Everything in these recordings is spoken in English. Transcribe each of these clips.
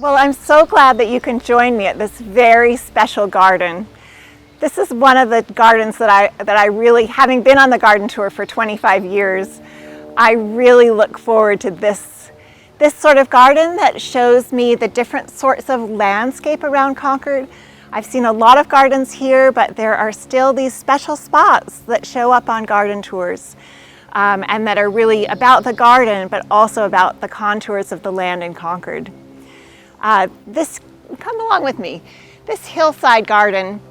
Well, I'm so glad that you can join me at this very special garden. This is one of the gardens that I really, having been on the garden tour for 25 years, I really look forward to this sort of garden that shows me the different sorts of landscape around Concord. I've seen a lot of gardens here, but there are still these special spots that show up on garden tours and that are really about the garden, but also about the contours of the land in Concord. Come along with me. This hillside garden,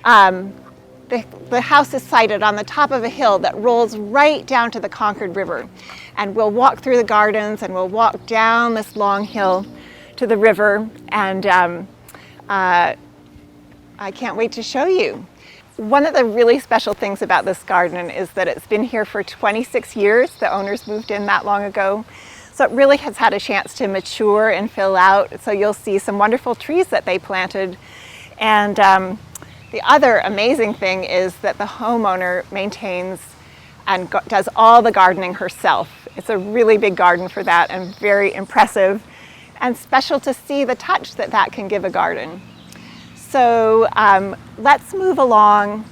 the house is sited on the top of a hill that rolls right down to the Concord River. And we'll walk through the gardens and we'll walk down this long hill to the river, and I can't wait to show you. One of the really special things about this garden is that it's been here for 26 years. The owners moved in that long ago. So it really has had a chance to mature and fill out. So you'll see some wonderful trees that they planted. And the other amazing thing is that the homeowner maintains and does all the gardening herself. It's a really big garden for that and very impressive and special to see the touch that that can give a garden. So let's move along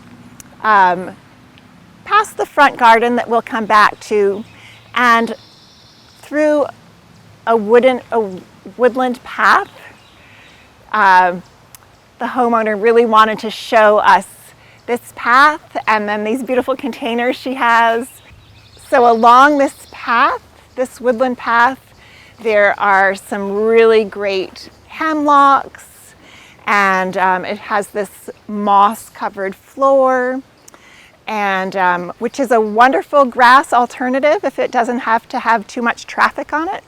past the front garden that we'll come back to, and through a woodland path. The homeowner really wanted to show us this path and then these beautiful containers she has. So along this path, this woodland path, there are some really great hemlocks, and it has this moss-covered floor, and which is a wonderful grass alternative if it doesn't have to have too much traffic on it.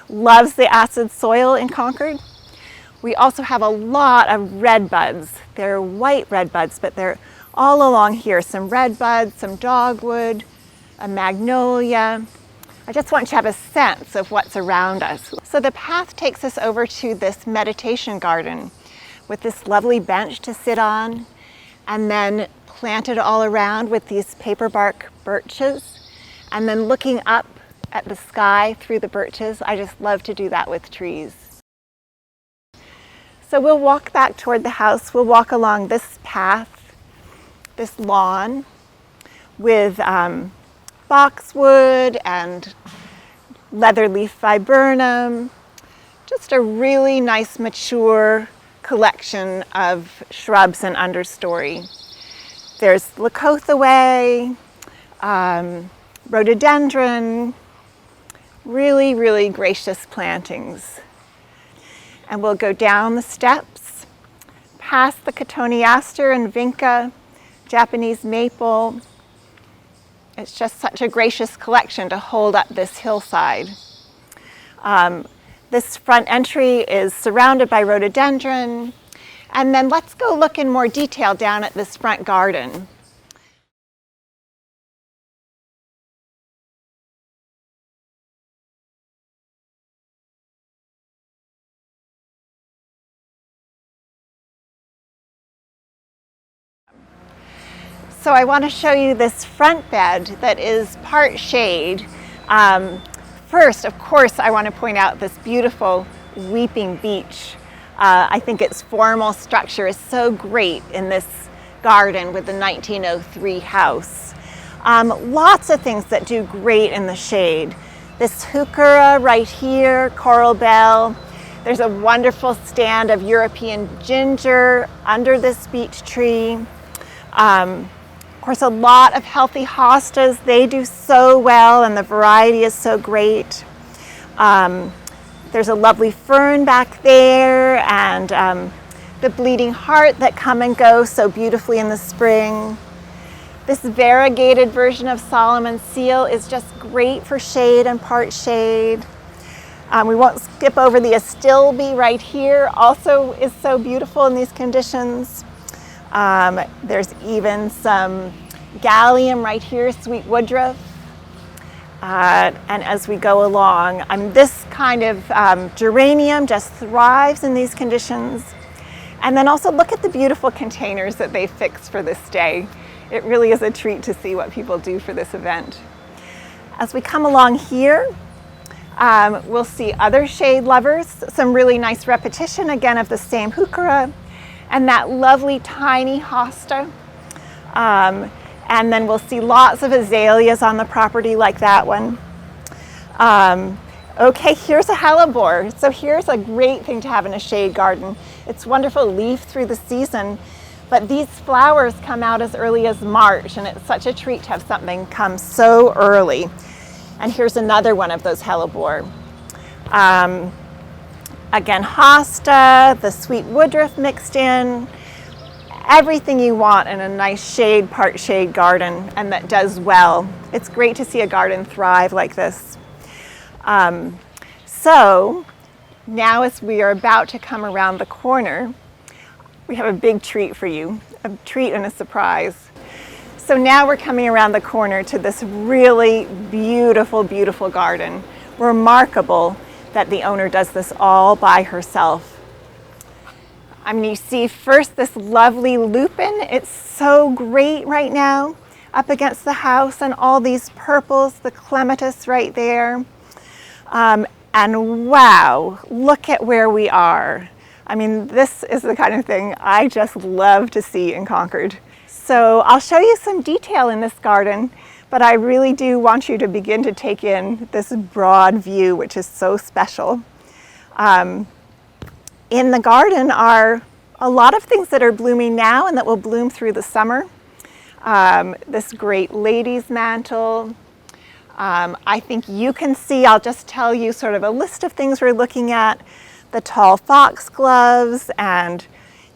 Loves the acid soil in Concord. We also have a lot of red buds. They're white red buds, but they're all along here. Some red buds, some dogwood, a magnolia. I just want you to have a sense of what's around us. So the path takes us over to this meditation garden with this lovely bench to sit on, and then planted all around with these paper bark birches, and then looking up at the sky through the birches. I just love to do that with trees. So we'll walk back toward the house. We'll walk along this path, this lawn, with boxwood and leatherleaf viburnum. Just a really nice mature collection of shrubs and understory. There's Lakothaway, rhododendron, really, really gracious plantings. And we'll go down the steps, past the cotoneaster and vinca, Japanese maple. It's just such a gracious collection to hold up this hillside. This front entry is surrounded by rhododendron. And then let's go look in more detail down at this front garden. So I want to show you this front bed that is part shade. First, of course, I want to point out this beautiful weeping beech. I think its formal structure is so great in this garden with the 1903 house. Lots of things that do great in the shade. This heuchera right here, coral bell. There's a wonderful stand of European ginger under this beech tree. Of course, a lot of healthy hostas. They do so well, and the variety is so great. There's a lovely fern back there, and the bleeding heart that come and go so beautifully in the spring. This variegated version of Solomon seal is just great for shade and part shade. We won't skip over the astilbe right here, also is so beautiful in these conditions. There's even some gallium right here, sweet woodruff. And as we go along, this kind of geranium just thrives in these conditions. And then also look at the beautiful containers that they fixed for this day. It really is a treat to see what people do for this event. As we come along here, We'll see other shade lovers, some really nice repetition again of the same heuchera, and that lovely tiny hosta. And then we'll see lots of azaleas on the property like that one. Okay, here's a hellebore. So here's a great thing to have in a shade garden. It's wonderful to leaf through the season, but these flowers come out as early as March, and it's such a treat to have something come so early. And here's another one of those hellebore. Again, hosta, the sweet woodruff mixed in, everything you want in a nice shade, part shade garden, and that does well. It's great to see a garden thrive like this. So now as we are about to come around the corner, we have a big treat for you, a treat and a surprise. So now we're coming around the corner to this really beautiful, beautiful garden. Remarkable that the owner does this all by herself. I mean, you see first this lovely lupin. It's so great right now up against the house, and all these purples, the clematis right there. And wow, look at where we are. I mean, this is the kind of thing I just love to see in Concord. So I'll show you some detail in this garden, but I really do want you to begin to take in this broad view, which is so special. In the garden are a lot of things that are blooming now and that will bloom through the summer. This great lady's mantle. I think you can see, I'll just tell you sort of a list of things we're looking at. The tall foxgloves, and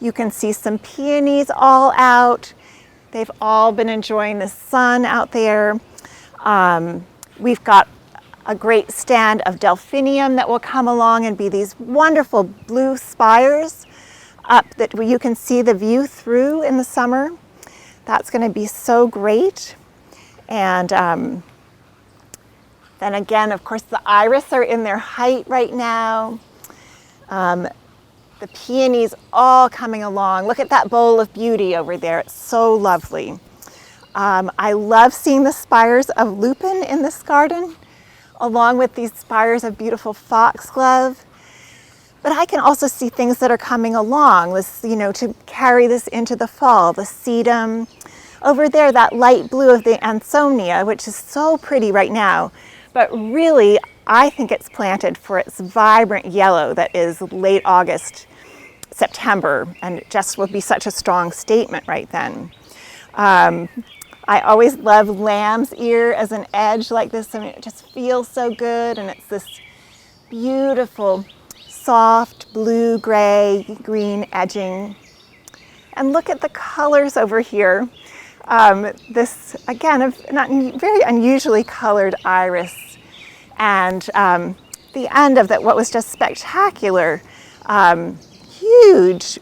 you can see some peonies all out. They've all been enjoying the sun out there. We've got a great stand of delphinium that will come along and be these wonderful blue spires up that you can see the view through in the summer. That's going to be so great. And then again, of course, the iris are in their height right now. The peonies all coming along. Look at that bowl of beauty over there. It's so lovely. I love seeing the spires of lupin in this garden, along with these spires of beautiful foxglove. But I can also see things that are coming along, this, you know, to carry this into the fall. The sedum. Over there, that light blue of the ansonia, which is so pretty right now. But really, I think it's planted for its vibrant yellow that is late August, September, and it just will be such a strong statement right then. I always love lamb's ear as an edge like this. I mean, it just feels so good, and it's this beautiful, soft blue, gray, green edging. And look at the colors over here. This, again, a very unusually colored iris. And the end of that, what was just spectacular, huge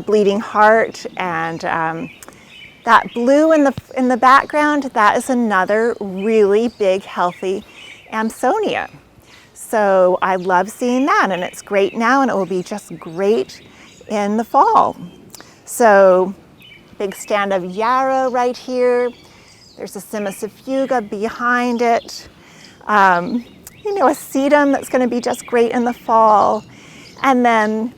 bleeding heart, and that blue in the background, that is another really big, healthy Amsonia. So I love seeing that, and it's great now, and it will be just great in the fall. So big stand of yarrow right here. There's a Cimicifuga behind it. You know, a sedum that's going to be just great in the fall. And then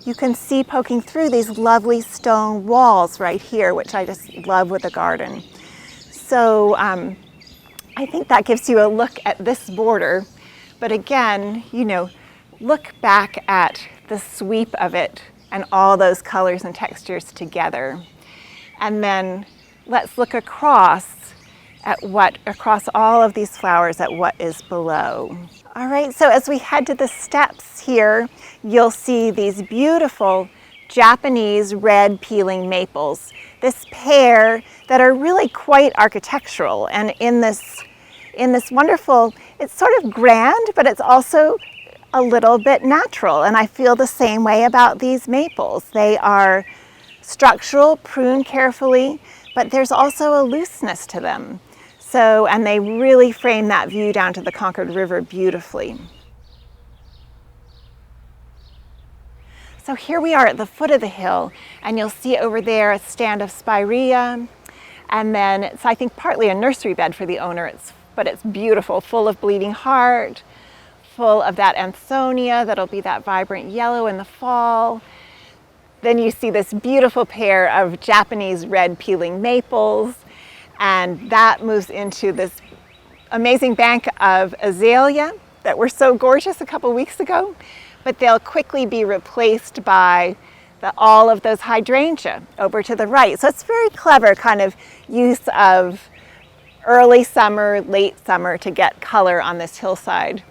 you can see poking through these lovely stone walls right here, which I just love with the garden. So I think that gives you a look at this border. But again, you know, look back at the sweep of it and all those colors and textures together. And then let's look across all of these flowers at what is below. All right, so as we head to the steps here, you'll see these beautiful Japanese red peeling maples, this pair that are really quite architectural, and in this wonderful, it's sort of grand, but it's also a little bit natural, and I feel the same way about these maples. They are structural, pruned carefully, but there's also a looseness to them. So, and they really frame that view down to the Concord River beautifully. So here we are at the foot of the hill, and you'll see over there a stand of spirea, and then it's, I think, partly a nursery bed for the owner, but it's beautiful, full of bleeding heart, full of that Ansonia that'll be that vibrant yellow in the fall. Then you see this beautiful pair of Japanese red peeling maples, and that moves into this amazing bank of azalea that were so gorgeous a couple weeks ago, but they'll quickly be replaced by all of those hydrangea over to the right. So it's very clever kind of use of early summer, late summer to get color on this hillside.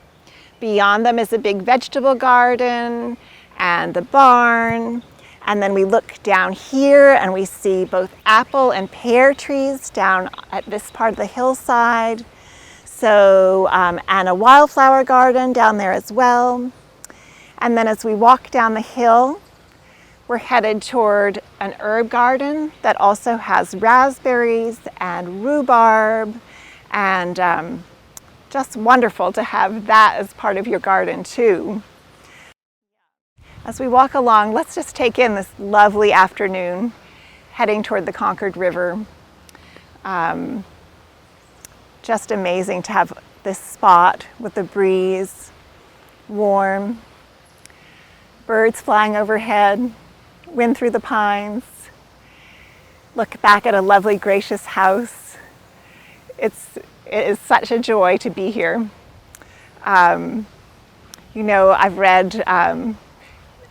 Beyond them is a big vegetable garden and the barn. And then we look down here and we see both apple and pear trees down at this part of the hillside. So, and a wildflower garden down there as well. And then as we walk down the hill, we're headed toward an herb garden that also has raspberries and rhubarb, and just wonderful to have that as part of your garden too. As we walk along, let's just take in this lovely afternoon heading toward the Concord River. Just amazing to have this spot with the breeze, warm, birds flying overhead, wind through the pines. Look back at a lovely, gracious house. It is such a joy to be here. You know, I've read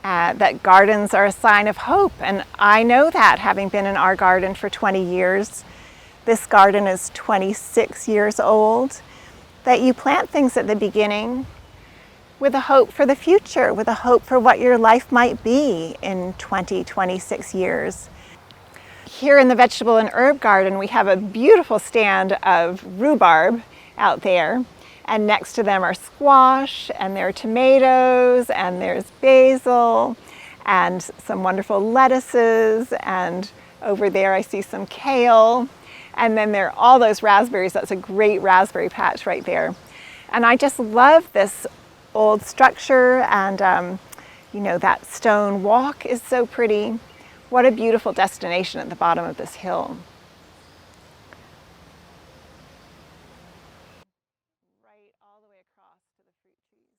that gardens are a sign of hope, and I know that, having been in our garden for 20 years. This garden is 26 years old, that you plant things at the beginning with a hope for the future, with a hope for what your life might be in 26 years. Here in the vegetable and herb garden, we have a beautiful stand of rhubarb out there, and next to them are squash, and there are tomatoes, and there's basil, and some wonderful lettuces, and over there I see some kale, and then there are all those raspberries. That's a great raspberry patch right there. And I just love this old structure, and you know, that stone walk is so pretty. What a beautiful destination at the bottom of this hill. Right all the way across to the fruit trees.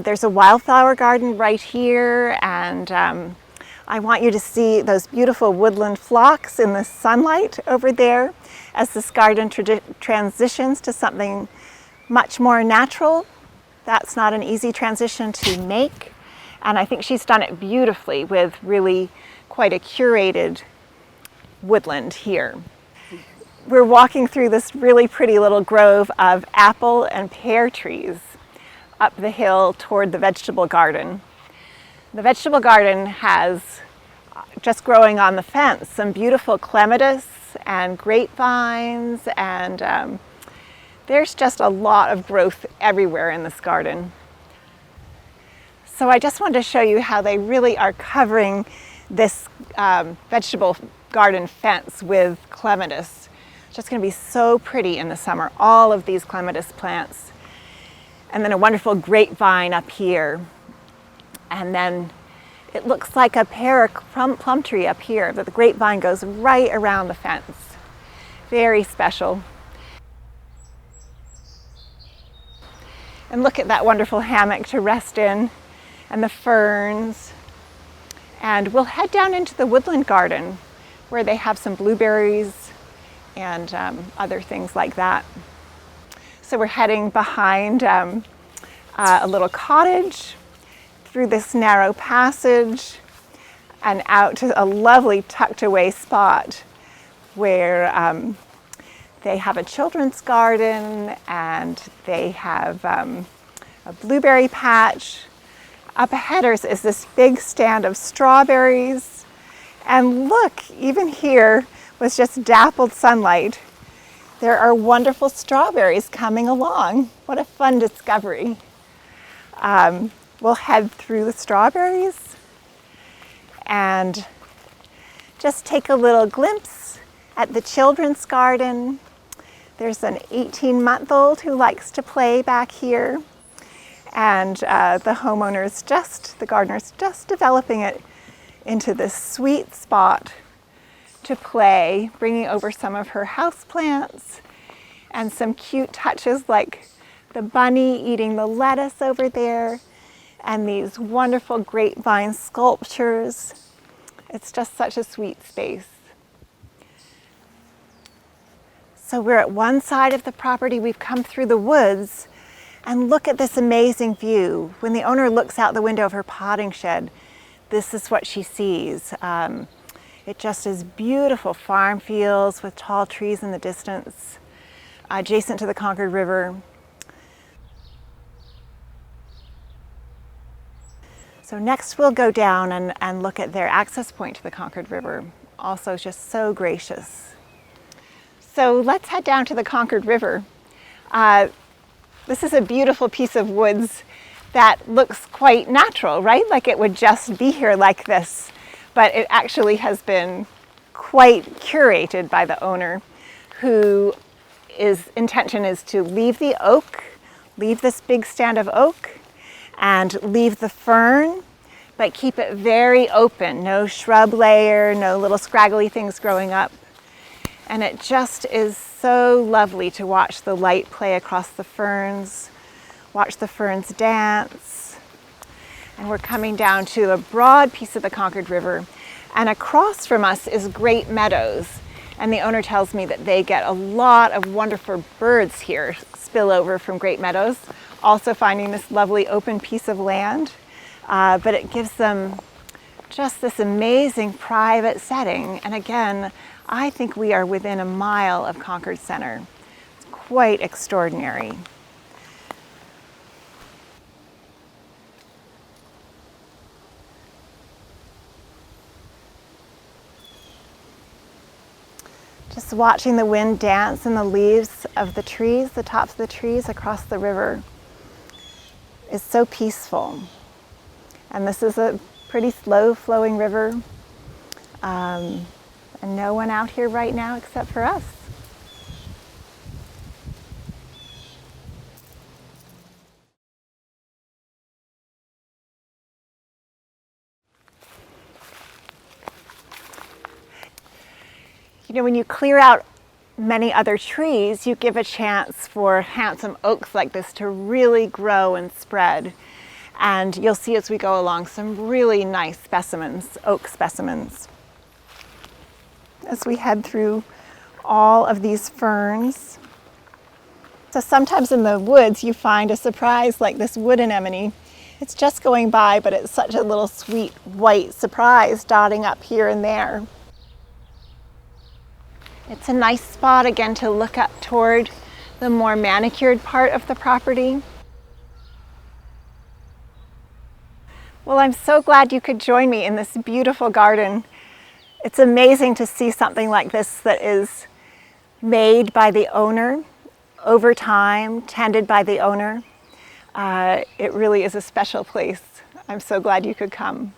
There's a wildflower garden right here, and I want you to see those beautiful woodland phlox in the sunlight over there as this garden transitions to something much more natural. That's not an easy transition to make, and I think she's done it beautifully with really quite a curated woodland here. We're walking through this really pretty little grove of apple and pear trees up the hill toward the vegetable garden. The vegetable garden has, just growing on the fence, some beautiful clematis and grapevines, and there's just a lot of growth everywhere in this garden. So I just wanted to show you how they really are covering this vegetable garden fence with clematis. It's just going to be so pretty in the summer, all of these clematis plants. And then a wonderful grapevine up here. And then it looks like a pear plum tree up here, but the grapevine goes right around the fence. Very special. And look at that wonderful hammock to rest in, and the ferns. And we'll head down into the woodland garden where they have some blueberries and other things like that. So we're heading behind a little cottage through this narrow passage and out to a lovely tucked away spot where they have a children's garden, and they have a blueberry patch. Up ahead is this big stand of strawberries. And look, even here with just dappled sunlight, there are wonderful strawberries coming along. What a fun discovery. We'll head through the strawberries and just take a little glimpse at the children's garden. There's an 18-month-old who likes to play back here. And the gardener's just developing it into this sweet spot to play, bringing over some of her houseplants and some cute touches like the bunny eating the lettuce over there and these wonderful grapevine sculptures. It's just such a sweet space. So we're at one side of the property. We've come through the woods, and look at this amazing view. When the owner looks out the window of her potting shed, this is what she sees. It just is beautiful farm fields with tall trees in the distance, adjacent to the Concord River. So next we'll go down and look at their access point to the Concord River. Also just so gracious. So let's head down to the Concord River. This is a beautiful piece of woods that looks quite natural, right? Like it would just be here like this, but it actually has been quite curated by the owner, whose intention is to leave the oak, leave this big stand of oak, and leave the fern, but keep it very open. No shrub layer, no little scraggly things growing up. And it just is so lovely to watch the light play across the ferns, watch the ferns dance. And we're coming down to a broad piece of the Concord River. And across from us is Great Meadows. And the owner tells me that they get a lot of wonderful birds here spill over from Great Meadows, also finding this lovely open piece of land. But it gives them just this amazing private setting. And again, I think we are within a mile of Concord Center. It's quite extraordinary. Just watching the wind dance in the leaves of the trees, the tops of the trees across the river, is so peaceful. And this is a pretty slow flowing river. And no one out here right now except for us. You know, when you clear out many other trees, you give a chance for handsome oaks like this to really grow and spread. And you'll see as we go along some really nice specimens, oak specimens. As we head through all of these ferns. So sometimes in the woods you find a surprise like this wood anemone. It's just going by, but it's such a little sweet white surprise dotting up here and there. It's a nice spot again to look up toward the more manicured part of the property. Well, I'm so glad you could join me in this beautiful garden. It's amazing to see something like this that is made by the owner over time, tended by the owner. It really is a special place. I'm so glad you could come.